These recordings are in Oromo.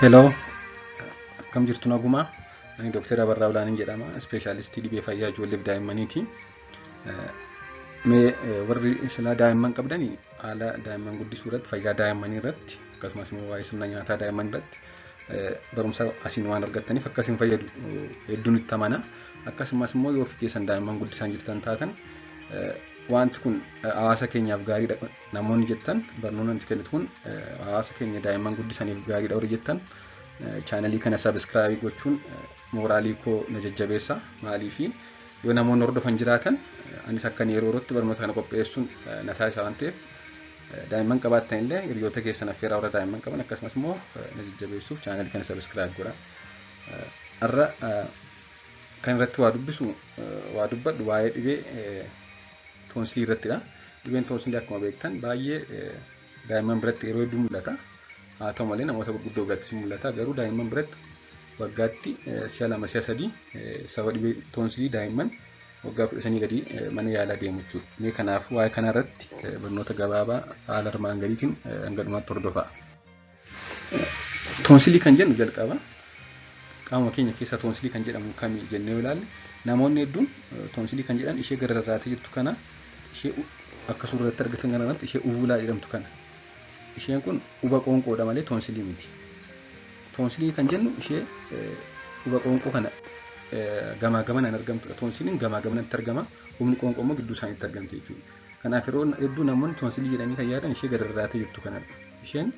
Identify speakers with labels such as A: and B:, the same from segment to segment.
A: Hello, akkam jirtu nagumaa. Ani Dr. Abarraa Olaaniin jedhama. Ispeeshaalistii dhibee fayyaa ijoolleef daa'immaniiti. Mee warri silaa daa'imman qabdanii haala daa'imman guddisuu irratti, fayyaa daa'immanii irratti, akkasumas immoo waa'ee sirna nyaataa daa'immanii irratti barumsa asiin waan argattaniif akkasiin fayyadu hedduun itti amana. Akkasumas immoo yoo ofii keessan daa'imman guddisaa jirtan taatan wanti kun hawaasa keenyaaf gaariidha namoonni jettan barnoonni nuti kennitu kun hawaasa keenya daa'imman guddisaniif gaariidha warri jettan chaanalii kana sabiskiraayib gochuun mooraalii koo na jajjabeessa. Maaliif yoo namoonni hordofan jiraatan anis akka yeroo yerootti barnoota kana qopheessuun na taasisa waan ta'eef daa'imman qabaattan illee hiriyoota keessan affeeraa warra daa'imman qaban akkasumas immoo na jajjabeessuuf chaanalii kana sabiskiraayib godha. Har'a kan irratti waa dubbadhu waa'ee dhibee toonsilii irrattidha. Dhibeen toonsilii akkuma beektan baay'ee daa'imman biratti yeroo hedduu mul'ata. Haa ta'u malee namoota gurguddoo birattis mul'ata. Garuu daa'imman biratti waggaatti si'a 2 si'a 3 sababa dhibee toonsilii daa'imman waggaa 15 gadi mana yaalaa deemu jechuudha. Mee kanaaf waa'ee kana irratti barnoota gabaabaa haala armaan gadiitiin hanga dhumaatti hordofaa. Toonsilii kan jennu jalqaba qaama keenya keessa toonsilii kan jedhamu kamii jennee ilaalle namoonni hedduun toonsilii kan jedhan ishee gararraatee jirtu kana ishee akka suuratti argatan kanarratti ishee uvulaa jedhamtu kana. Isheen kun uba qoonqoodha malee toonsilii miti. Toonsilii kan jennu ishee uba qoonqoo kana gamaa gamanaan argamtudha. Toonsiliin gamaa gamanatti argama. Humni qoonqoo immoo gidduu isaaniitti argamti jechuudha. Kanaaf yeroo hedduu namoonni toonsilii jedhanii kan yaadan ishee gararraatee jirtu kanadha. Isheen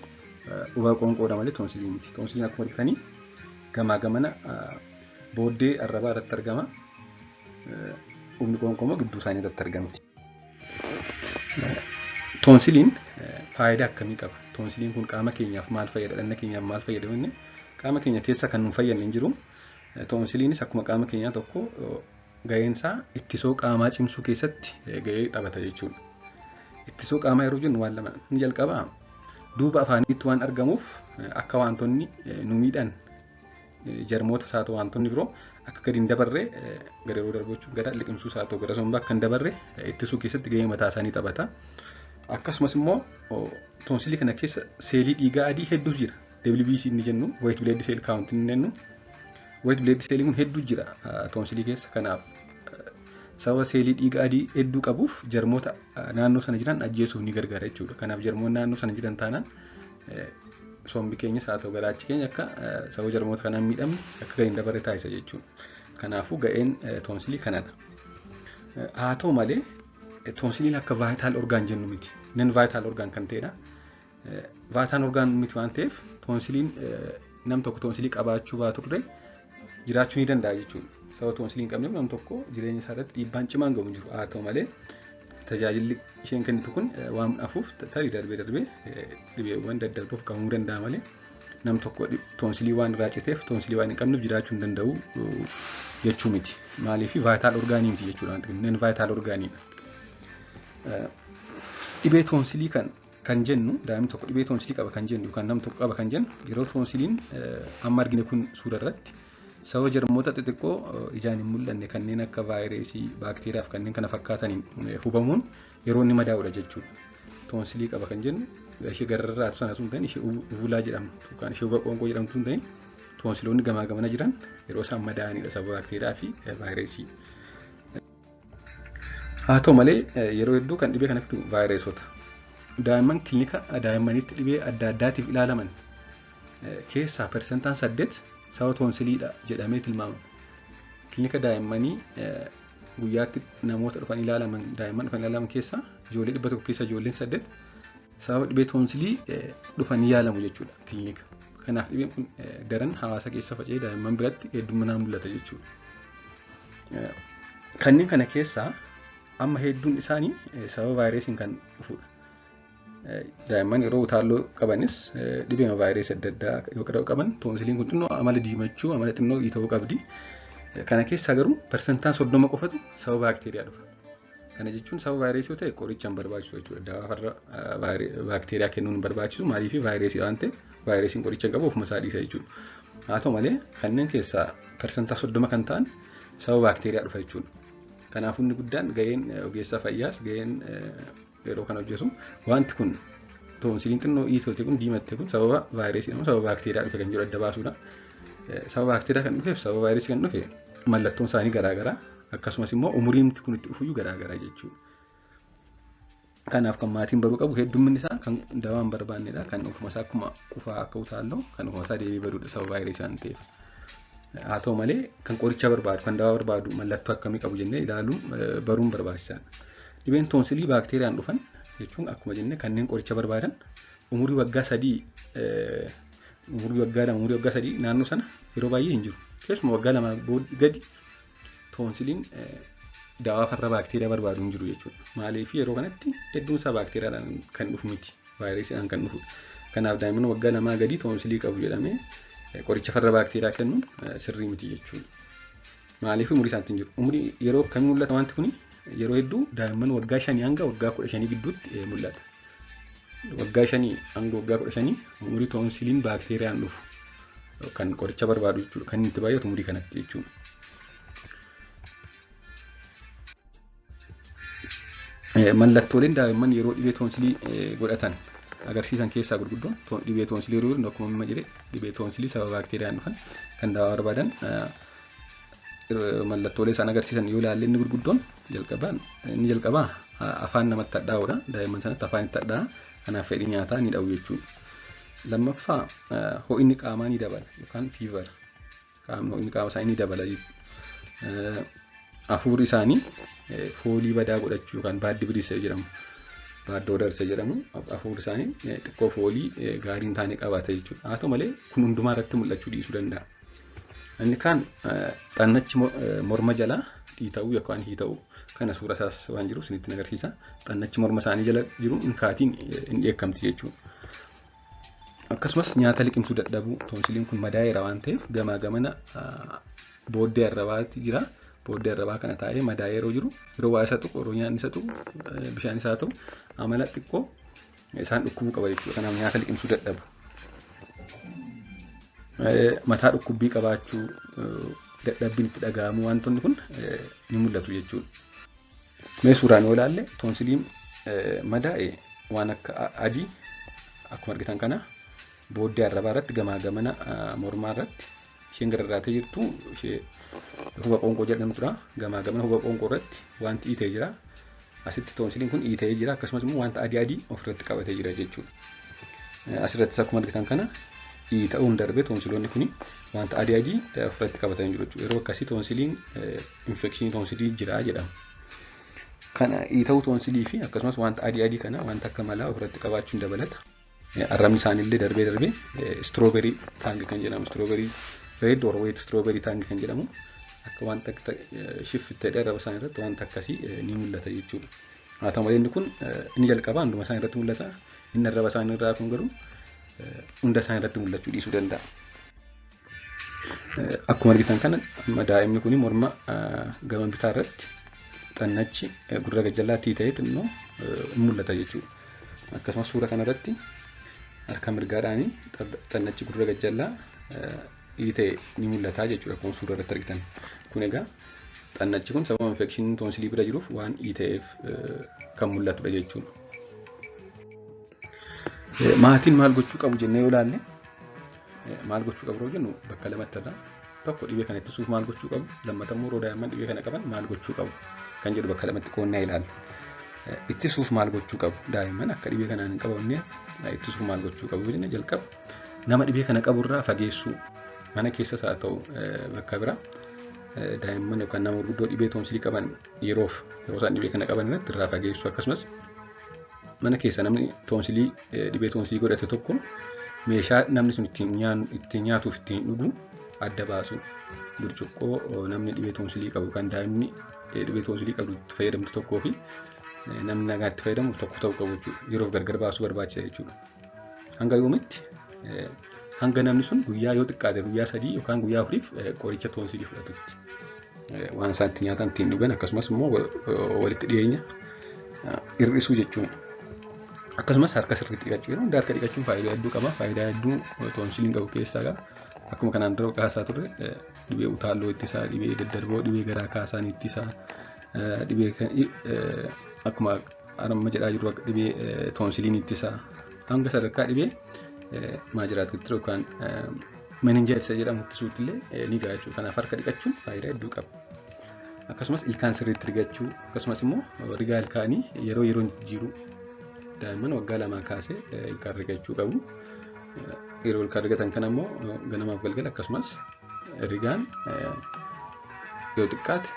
A: uba qoonqoodha malee toonsilii miti. Toonsiliin akkuma argitanii gamaa gamana booddee arrabaa irratti argama. Humni qoonqoo immoo gidduu isaanii irratti argamti. Toonsiliin faayidaa akkamii qaba? Toonsiliin kun qaama keenyaaf maal fayyada? Dhanna keenyaaf maal fayyada? Inni qaama keenya keessa kan nuun fayyadne hin jiru. Toonsiliinis akkuma qaama keenyaa tokko gaheen isaa ittisoo qaamaa cimsuu keessatti gahee taphata jechuudha. Ittisoo qaamaa yeroo jennu waan lama. Inni jalqabaa duuba afaaniitti waan argamuuf akka wantoonni nu miidhan jarmoota isaa ta'u wantoonni biroo akka gadi hin dabarre gara yeroo darbachuun gara liqimsuu isaa ta'u gara sombaa akka hin dabarre ittisuu keessatti gahee mataa isaanii taphata. Akkasumas immoo toonsilii kana keessa seelii dhiigaa adii hedduu jira. WBC inni jennu white blood cell count inni jennu white blood cell kun hedduu jira toonsilii keessa. Kanaaf sababa seelii dhiigaa adii hedduu qabuuf jarmoota naannoo sana jiran ajjeesuuf ni gargaara jechuudha. Kanaaf jarmoonni naannoo sana jiran taanaan sombi keenyas haa ta'u garaachi keenya akka sababa jarmoota kanaan miidhamne akka gadi hin dabarre taasisa jechuudha. Kanaafuu ga'een toonsilii kanadha. Haa ta'u malee toonsiliin akka vaayitaal orgaan jennu miti. Nen vaayitaal orgaan kan ta'edha. Vaayitaal orgaan miti waan ta'eef toonsiliin nam tokko toonsilii qabaachuu baatullee jiraachuu ni danda'a jechuudha. Sababa toonsilii hin qabneef nam tokko jireenya isaa irratti dhiibbaan cimaan gahu hin jiru. Haa ta'u malee tajaajilli isheen kennitu kun waan hafuuf tarii darbee dhibeewwan daddarboof qabamuu danda'a malee nam tokko toonsilii waan irraa citeef toonsilii waan hin qabneef jiraachuu hin danda'u jechuu miti. Maaliif vaayitaal orgaanii miti jechuudha. Nen vaayitaal orgaaniidha. Dhibee toonsilii kan jennu daa'imni tokko dhibee toonsilii qaba kan jennu yookaan nam tokko qaba kan jennu yeroo toonsiliin amma argine kun suura irratti sababa jarmoota xixiqqoo ijaan hin mul'anne kanneen akka vaayirasii, baakteeriyaa fi kanneen kana fakkaataniin hubamuun yeroo inni madaa'udha jechuudha. Toonsilii qaba kan jennu ishee gararraatu sana sun ta'in ishee uvulaa jedhamtu yookaan ishee uba qoonqoo jedhamtu sun ta'in toonsiloonni gamaa gamana jiran yeroo isaan madaa'anidha sababa baakteeriyaa fi vaayirasii. Haa ta'u malee yeroo hedduu kan dhibee kana fidu vaayirasota. Daa'imman kilinika daa'immaniitti dhibee adda addaatiif ilaalaman keessaa persentaan 8 sababa toonsiliidha jedhamee tilmaamama. Kilinika daa'immanii guyyaatti namoota dhufan ilaalaman daa'imman dhufan ilaalaman keessaa ijoollee 100 keessa ijoolleen 8 sababa dhibee toonsilii dhufanii yaalamu jechuudha kilinika. Kanaaf dhibeen kun daran hawaasa keessa faca'ee daa'imman biratti hedduminaan mul'ata jechuudha. Kanneen kana keessaa amma hedduun isaanii sababa vaayirasiin kan dhufudha. Daa'imman yeroo utaalloo qabanis dhibee vaayirasii adda addaa yoo qaban toonsiliin kun xinnoo amala diimachuu amala xinnoo ta'uu qabdi. Kana keessaa garuu persentaan 30 qofatu sababa baakteeriyaa dhufa. Kana jechuun sababa vaayirasii yoo ta'e qoricha hin barbaachisu jechuudha. Dawaa farra baakteeriyaa kennuun hin barbaachisu maaliif vaayirasii waan ta'eef vaayirasiin qoricha qabu ofuma isaa dhiisa jechuudha. Haa ta'u malee kanneen keessaa persentaa 30 kan ta'an sababa baakteeriyaa dhufa jechuudha. Kanaafuu inni guddaan gaheen ogeessa fayyaas gaheen yeroo kana hojjetu wanti kun toonsiliin xinnoo iitoote kun diimatte kun sababa vaayirasii moo sababa baakteeriyaa dhufe kan jiru adda baasuudha. Sababa baakteeriyaa kan dhufeef sababa vaayirasii kan dhufe mallattoon isaanii garaagaraa akkasumas immoo umuriin kun itti dhufuyyuu garaagaraa jechuudha. Kanaaf kan maatiin baruu qabu heddumminni isaa kan dawaan barbaannedha. Kan ofuma isaa akkuma qufaa akka utaalloo kan ofuma isaa deebii baduudha sababa vaayirasii waan ta'eef. Haa ta'u malee kan qoricha barbaadu kan dawaa barbaadu mallattoo akkamii qabu jennee ilaaluun baruun barbaachisaadha. Dhibeen toonsilii baakteeriyaan dhufan jechuun akkuma jennee kanneen qoricha barbaadan umurii waggaa 3 umurii waggaa 3 naannoo sana yeroo baay'ee hin jiru. Keessumaa waggaa 2 gadi toonsiliin dawaa farra baakteeriyaa barbaadu hin jiru jechuudha. Maaliif yeroo kanatti hedduun isaa baakteeriyaadhaan kan dhufu miti. Vaayirasiidhaan kan dhufu. Kanaaf daa'imman waggaa 2 gadi toonsilii qabu jedhamee qoricha farra baakteeriyaa kennuun sirrii miti jechuudha. Maaliif umurii isaatti hin jiru. Umurii yeroo akkamii mul'ata wanti kuni yeroo hedduu daa'imman waggaa 5 hanga waggaa 15 gidduutti mul'ata. Waggaa 5 hanga waggaa 15 umurii toonsiliin baakteeriyaan dhufu kan qoricha barbaadu jechuudha. Kan itti baay'atu umurii kanatti jechuudha. Mallattooleen daa'imman yeroo dhibee toonsilii godhatan agarsiisan keessaa gurguddoon dhibee toonsilii yeroo jiru akkuma amma jedhe dhibee toonsilii sababa baakteeriyaan dhufan kan dawaa barbaadan mallattoolee isaan agarsiisan yoo ilaalle inni gurguddoon jalqabaa afaan namatti hadhaa'uudha. Daa'imman sanatti afaan itti hadhaa'a. Kanaaf fedhii nyaataa ni dhabu jechuudha. Lammaffaa ho'inni qaamaa ni dabala yookaan fiivar ho'inni qaama isaanii ni dabala. Hafuurri isaanii foolii badaa godhachuu yookaan baaddi bilisee jedhamu. Baaddoo darsee jedhamu hafuurri isaanii xiqqoo foolii gaarii hin taane qabaata jechuudha. Haa ta'u malee kun hundumaa irratti mul'achuu dhiisuu danda'a. Inni kaan xannachi morma jalaa dhiita'uu yookaan hiita'uu kana suura isaas waan jiruuf isinitti agarsiisa. Xannachi morma isaanii jala jiru inkaatiin hin dheekkamti jechuudha. Akkasumas nyaata liqimsuu dadhabuu toonsiliin kun madaa'eera waan ta'eef gamaa gamana booddee arrabaatti jira. Booddee arrabaa kana taa'ee madaa'ee yeroo jiru yeroo waa isa tuqu yeroo nyaanni isa tuqu bishaan isaa ta'u amala xiqqoo isaan dhukkubuu qaba jechuudha. Kanaaf nyaata liqimsuu dadhabu. Mataa dhukkubbii qabaachuu dadhabbiin itti dhaga'amu wantoonni kun ni mul'atu jechuudha. Mee suuraan yoo ilaalle toonsiliin madaa'e waan akka adii akkuma argitan kana booddee arrabaa irratti gamaa gamana mormaa irratti isheen gararraatee jirtu ishee huba qoonqoo jedhamtudha. Gamaa gamana huba qoonqoo irratti wanti iitee jira. Asitti toonsiliin kun iitee jira. Akkasumas immoo wanta adii ofirratti qabatee jira jechuudha. Asirrattis akkuma argitan kana iita'uun darbee toonsiloonni kun wanta adii ofirratti qabatanii jiru jechuudha. Yeroo akkasii toonsiliin infekshinii toonsilii jira jedhama. Kana iita'uu toonsilii fi akkasumas wanta adii kana wanta akka malaa ofirratti qabaachuun dabalata. Arrabni isaaniillee darbee strooberii taangi kan jedhamu strooberii red or white strawberry taangi kan jedhamu akka wanta shiftedha arraba isaanii irratti wanta akkasii ni mul'ata jechuudha. Haa ta'u malee inni kun inni jalqabaa hunduma isaanii irratti mul'ata. Inni arraba isaanii irraa kun garuu hunda isaanii irratti mul'achuu dhiisuu danda'a. Akkuma argitan kana daa'imni kun morma gama bitaa irratti xannachi gurra gajjallaatti ta'ee xinnoo mul'ata jechuudha. Akkasumas suura kana irratti harka mirgaadhaanii xannachi gurra gajjallaa iitee ni mul'ata jechuudha. Akkuma suura irratti argitan kun egaa xannachi kun sababa infekshinii toonsilii bira jiruuf waan iiteef kan mul'atudha jechuudha. Maatiin maal gochuu qabu jennee yoo ilaalle maal gochuu qabu jennu bakka lamatti irraa tokko dhibee kana ittisuuf maal gochuu qabu lammataa immoo daa'imman dhibee kana qaban maal gochuu qabu kan jedhu bakka lamatti qoonnaa ilaalla. Ittisuuf maal gochuu qabu daa'imman akka dhibee kanaan hin qabamne ittisuuf maal gochuu qabu jennee jalqaba nama dhibee kana qaburraa fageessuu mana keessas haa ta'u bakka biraa daa'imman yookaan nama gurguddoo dhibee toonsilii qaban yeroo isaan dhibee kana qaban irratti irraa fageessuu akkasumas mana keessa namni toonsilii dhibee toonsilii godhate tokko meeshaa namni sun ittiin nyaatuuf ittiin dhugu adda baasu burcuqqoo namni dhibee toonsilii qabu kan daa'imni dhibee toonsilii qabu itti fayyadamtu tokkoo fi namni nagaa itti fayyadamu tokko ta'uu qabu jechuudha. Yeroof gargar baasuu barbaachisa jechuudha. Hanga yoomitti hanga namni sun guyyaa yoo xiqqaate guyyaa 3 yookaan guyyaa 4 qoricha toonsilii fudhatutti waan isaan itti nyaatan ittiin dhugan akkasumas immoo walitti dhiyeenya hir'isuu jechuudha. Akkasumas harka sirriitti dhiqachuu yeroo hunda harka dhiqachuun faayidaa hedduu qaba. Faayidaa hedduu toonsiliin qabu keessaa akkuma kanaan dura kaasaa turre dhibee utaalloo ittisaa, dhibee daddarboo, dhibee garaa kaasaan ittisaa, dhibee akkuma amma jedhaa jiru dhibee toonsiliin ittisaa, hanga sadarkaa dhibee maajiraatitti yookaan meninjaayitis jedhamutti suutillee ni ga'a jechuudha. Kanaaf harka dhiqachuun faayidaa hedduu qaba. Akkasumas ilkaan sirriitti rigachuu, akkasumas immoo rigaa ilkaanii yeroo jijjiiruu. Daa'imman waggaa lamaa kaasee ilkaan rigachuu qabu. Yeroo ilkaan rigatan kana immoo ganamaaf galgala akkasumas rigaan yoo xiqqaate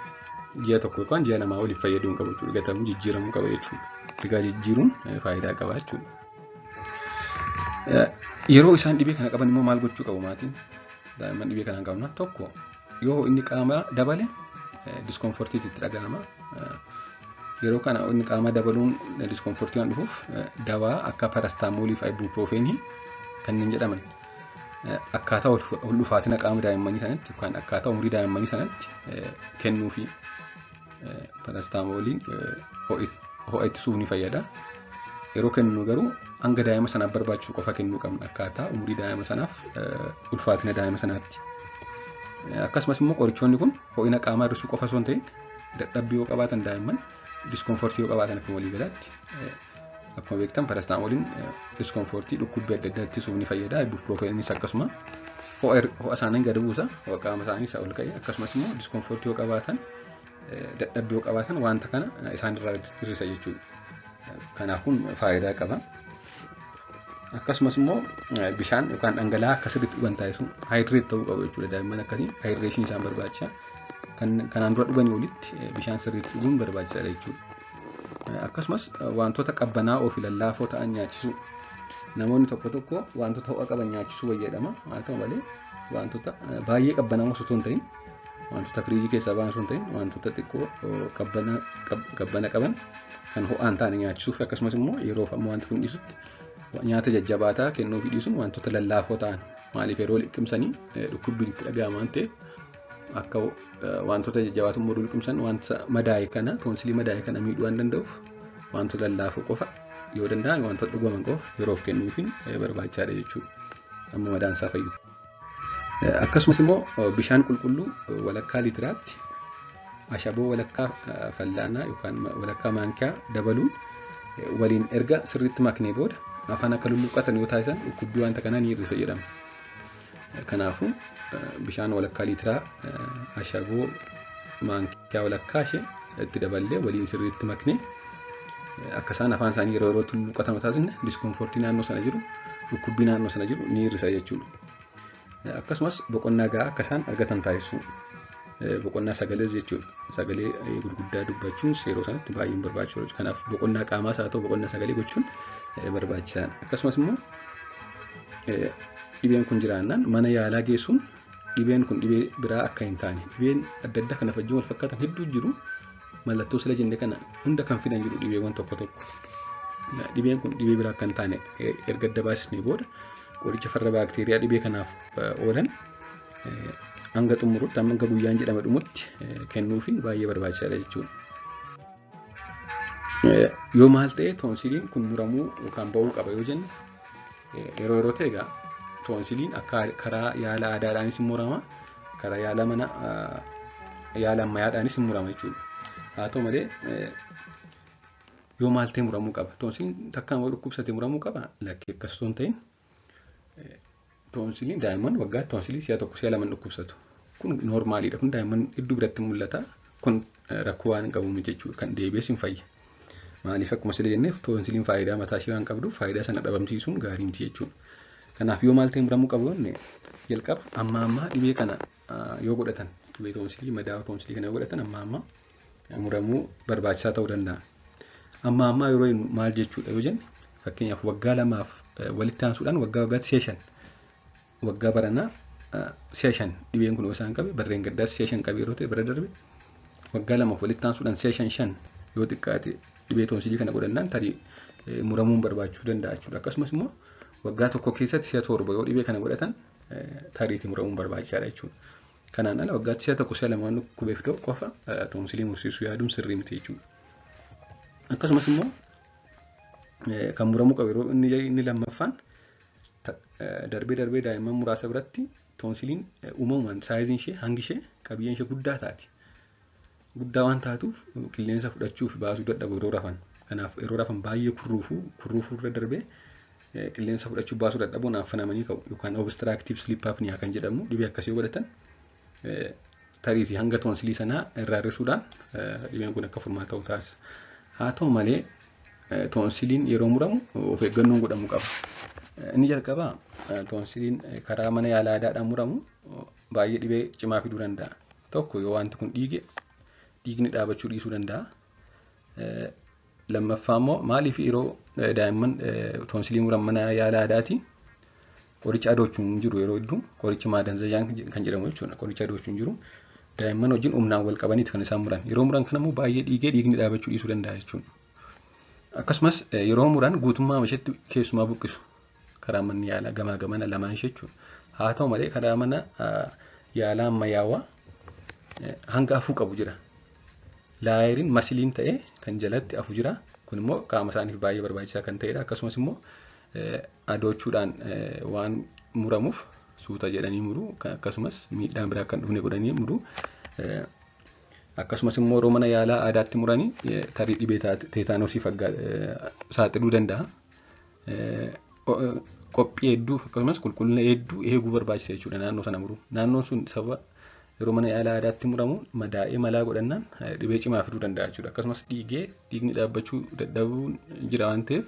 A: ji'a tokko yookaan ji'a lamaa oliif fayyaduu qabu jechuudha. Rigatamuu jijjiiramuu qaba jechuudha. Rigaa jijjiiruun faayidaa qaba jechuudha. Yeroo isaan dhibee kana qaban immoo maal gochuu qabu maatiin? Daa'imman dhibee kanaan qaban tokko yoo inni qaama dabale diskomfortiitti itti dhagahama. Yeroo kana inni qaama dabaluun diskomfortii waan dhufuuf dawaa akka parastaamoolii fi ibuuproofeenii kanneen jedhaman akkaataa ol dhufaatina qaama daa'immanii sanatti yookaan akkaataa umurii daa'immanii sanatti kennuufi parastaamooliin ho'a ittisuuf ni fayyada. Yeroo kennu garuu hanga daa'ima sanaaf barbaachisu qofa kennuu qabna akkaataa umurii daa'ima sanaaf ulfaatina daa'ima sanaatti. Akkasumas immoo qorichoonni kun ho'ina qaamaa hir'isuu qofa osoo hin ta'in dadhabbii yoo qabaatan daa'imman diskomfortii yoo qabaatan akka waliigalaatti akkuma beektan parastaamooliin diskomfortii dhukkubbii adda addaa ittisuuf ni fayyada. Ibuuproofeeniis akkasuma ho'a isaanii gadi buusa, ho'a qaama isaanii isa ol ka'e. Akkasumas immoo diskomfortii yoo qabaatan dadhabbii yoo qabaatan wanta kana isaan irraa hir'isa jechuudha. Kanaaf kun faayidaa qaba. Akkasumas immoo bishaan yookaan dhangala'aa akka sirriitti dhugan taasisuun haayidireet ta'uu qabu jechuudha. Daa'imman akkasii haayidireeshinii isaan barbaachisa. Kanaan dura dhuganii olitti bishaan sirriitti dhuguun barbaachisaadha jechuudha. Akkasumas wantoota qabbanaa'oo fi lallaafoo ta'an nyaachisuu. Namoonni tokko tokko wantoota ho'a qaban nyaachisuu fayyadama. Haa ta'u malee wantoota baay'ee qabbanaa'oo osoo hin ta'in, wantoota firiijii keessaa ba'an osoo hin ta'in, wantoota xiqqoo qabbana qaban kan ho'aan ta'an nyaachisuuf akkasumas immoo yeroo ammoo wanti kun dhiisutti nyaata jajjabaataa kennuu fi dhiisuun wantoota lallaafoo ta'an maaliif yeroo liqimsanii dhukkubbiin itti dhaga'ama waan ta'eef akka wantoota jajjabaatuu immoo liqimsan wanta madaa'e kana toonsilii madaa'e kana miidhuu waan danda'uuf wantoota lallaafoo qofa yoo danda'an wantoota dhugaman qofa yeroof kennuufiin barbaachisaadha jechuudha. Amma madaan isaa fayyadu. Akkasumas immoo bishaan qulqulluu walakkaa liitiraatti ashaboo walakkaa fallaanaa yookaan walakkaa maankiyaa dabaluun waliin erga sirriitti maknee booda afaan akka lulluqqatan yoo taasisan dhukkubbii wanta kanaa ni hir'isa jedhama. Kanaafuu bishaan walakkaa liitiraa ashaboo maankiyaa walakkaa ishee itti daballee waliin sirriitti maknee akka isaan afaan isaanii yeroo yerootti lulluqqatan taasisne diskomfortii naannoo sana jiru dhukkubbii naannoo sana jiru ni hir'isa jechuudha. Akkasumas boqonnaa gahaa akka isaan argatan taasisuu. Boqonnaa sagalee jechuudha. Sagalee gurguddaa dubbachuun yeroo sanatti baay'ee barbaachisaadha. Kanaaf boqonnaa qaamaas haa ta'u boqonnaa sagalee gochuun barbaachisaadha. Akkasumas immoo dhibeen kun jiraannaan mana yaalaa geessuun dhibeen kun dhibee biraa akka hin taane dhibeen adda addaa kana wajjin wal fakkaatan hedduu jiru. Mallattoo sila jenne kana hunda kan fidan jiru dhibeewwan tokko tokko. Dhibeen kun dhibee biraa akka hin taane erga adda baasisnee booda qoricha farra baakteeriyaa dhibee kanaaf oolan hanga xumurutti hanga guyyaan jedhama dhumutti kennuufiin baay'ee barbaachisaadha jechuudha. Yoo maal ta'e toonsiliin kun muramuu yookaan ba'uu qaba yoo jenne yeroo yeroo ta'e egaa toonsiliin akka karaa yaala aadaadhaanis hin murama, karaa yaala mana yaala ammayyaadhaanis hin murama jechuudha. Haa ta'u malee yoo maal ta'e muramuu qaba. Toonsiliin takkaan yoo dhukkubsate muramuu qaba lakkee akkasuma hin ta'in. Toonsiliin daa'imman waggaatti toonsilii si'a tokko si'a lama dhukkubsatu. Kun noormaaliidha. Kun daa'imman hedduu biratti mul'ata. Kun rakkoo waan qabu miti jechuudha. Kan deebi'ees hin fayya. Maaliif akkuma sila jenneef toonsiliin faayidaa mataa ishee waan qabduuf faayidaa sana dhabamsiisuun gaarii miti jechuudha. Kanaaf yoo maal ta'e muramuu qabu yoonne jalqaba amma dhibee kana yoo godhatan dhibee toonsilii madaa'aa toonsilii kana yoo godhatan amma muramuu barbaachisaa ta'uu danda'a. Amma yeroo maal jechuudha yoo jenne fakkeenyaaf waggaa lamaaf walitti aansuudhaan waggaatti seeshan waggaa baranaa seeshan dhibeen kun yoo isaan qabe barreen gaddaas seeshan qabe yeroo ta'e bara darbe waggaa lamaaf walitti aansuudhaan seeshan shan yoo xiqqaate dhibee toonsilii kana godhannaan tarii muramuun barbaachuu danda'a jechuudha. Akkasumas immoo waggaa tokko keessatti si'a torba yoo dhibee kana godhatan tariitii muramuun barbaachisaadha jechuudha. Kanaan ala waggaatti si'a tokko si'a lama dhukkubeef qofa toonsilii mursiisuu yaaduun sirrii miti jechuudha. Akkasumas immoo kan muramuu qabu yeroo inni lammaffaan darbee daa'imman muraasa biratti toonsiliin uumamumaan saayiziin ishee hangi ishee qabiyyeen ishee guddaa taati. Guddaa waan taatuuf qilleensa fudhachuu fi baasuu dadhabu yeroo rafan. Kanaaf yeroo rafan baay'ee kurruufuu irra darbee qilleensa fudhachuu baasuu dadhabuun affanamanii ka'u yookaan obstructive sleep apnea kan jedhamu dhibee akkasii godhatan tarii fi hanga toonsilii sanaa irraa hir'isuudhaan dhibeen kun akka furmaata ta'u taasisa. Haa ta'u malee toonsiliin yeroo muramu of eeggannoon godhamuu qaba. Inni jalqabaa toonsiliin karaa mana yaala aadaadhaan muramu baay'ee dhibee cimaa fiduu danda'a. Tokko yoo wanti kun dhiigni dhaabachuu dhiisuu danda'a. Lammaffaa immoo maaliif yeroo daa'imman toonsilii muran mana yaala aadaati qoricha adoochuun jiru yeroo hedduu qoricha maadanzayaan kan jedhamu jechuudha. Qoricha adoochuun jiru daa'imman wajjin humnaan wal qabaniiti kan isaan muran. Yeroo muran kanammoo baay'ee dhiigni dhaabachuu dhiisuu danda'a jechuudha. Akkasumas yeroo muran guutummaa isheetti keessumaa buqqisu karaa manni yaalaa gamaa gamana lamaan jechuudha. Haa ta'u malee karaa mana yaalaa ammayyaawaa hanga afuu qabu jira. Laayiriin masiliin ta'ee kan jalatti afu jira. Kun immoo qaama isaaniif baay'ee barbaachisaa kan ta'edha. Akkasumas immoo adoochuudhaan waan muramuuf suuta jedhanii muru. Akkasumas miidhaan biraa kan dhufne godhanii muru. Akkasumas immoo yeroo mana yaalaa aadaatti muranii tarii dhibee teetaanoosii saaxiluu danda'a. Qophii hedduu akkasumas qulqullina hedduu eeguu barbaachisa jechuudha naannoo sana muru. Naannoon sun sababa yeroo mana yaalaa aadaatti muramu madaa'ee malaa godhannaan dhibee cimaa fiduu danda'a jechuudha. Akkasumas dhiigni dhaabbachuu dadhabuun jira waan ta'eef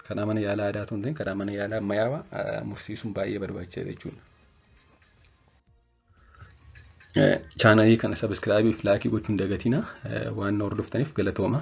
A: karaa mana yaalaa aadaa ta'uu hin ta'in karaa mana yaalaa ammayyaawaa mursiisuun baay'ee barbaachisaadha jechuudha. Chaanalii kana sabiskiraabii fi laayikii gochuun dagatina waan hordoftaniif galatooma.